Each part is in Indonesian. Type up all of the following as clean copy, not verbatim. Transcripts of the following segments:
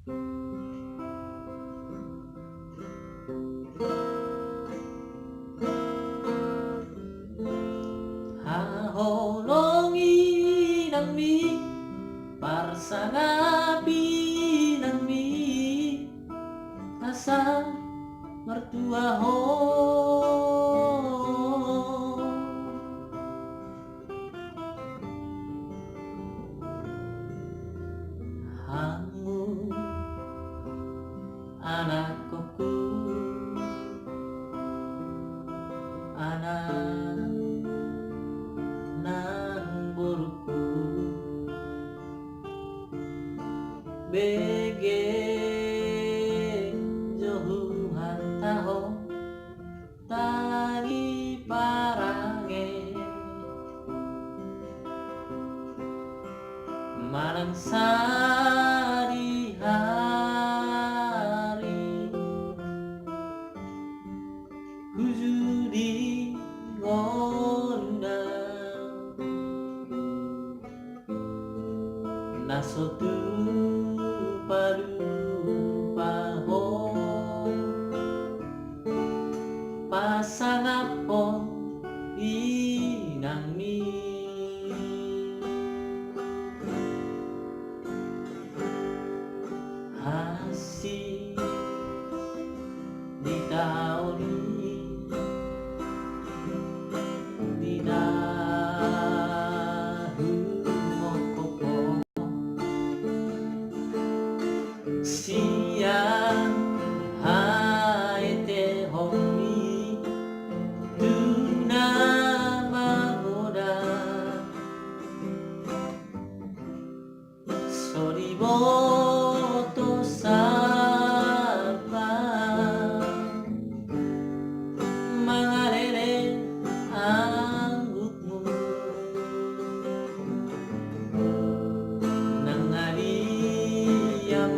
Haholongi ng mi parsanabi ng mi asa mertua ho hangu anak koku anak ng buruku bege johuhan taho tani parange manang sari hari hujudi ngondang nasotu padu paho pasangapo inang mi hasi di taoni di dahu mokoko siang haete homi tuna magoda soriboto sapa mangarere anggukmu nangaliyam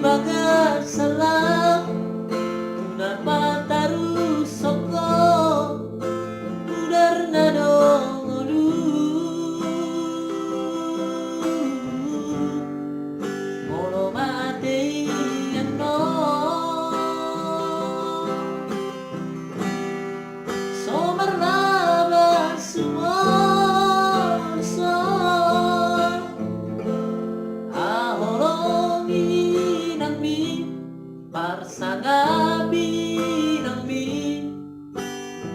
bakar salam unar mataru soko unar nadongodu molo mate no somarlaba semua parsanabi ng mi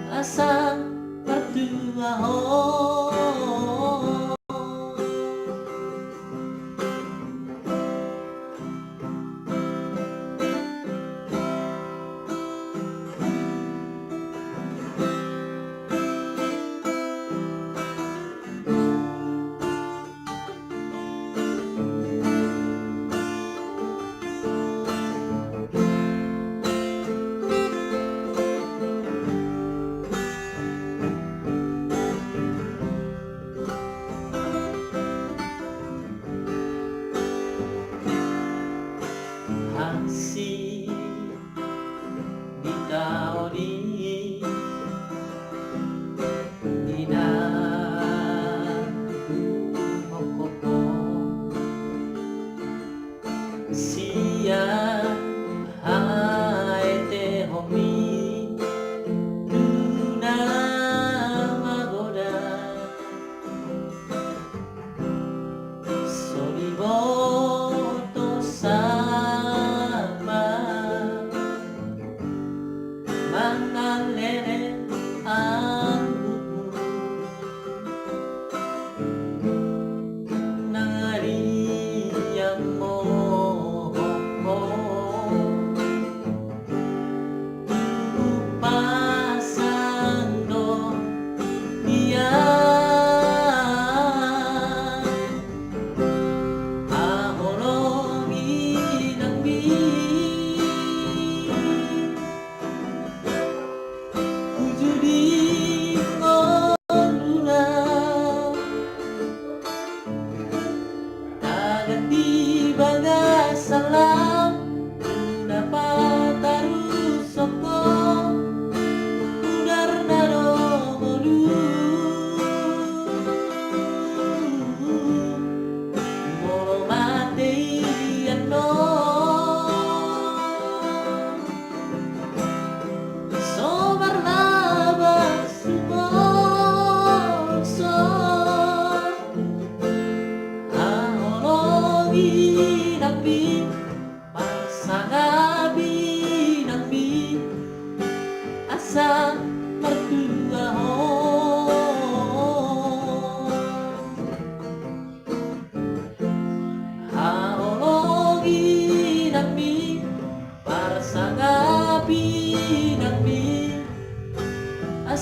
asa mertua ho hasi di taoni ina mokoko siang haete homi tuna magoda soriboto mangalere anggukmu nangariyam mo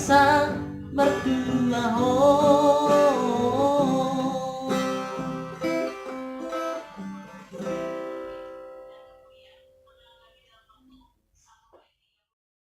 rasa mertua ho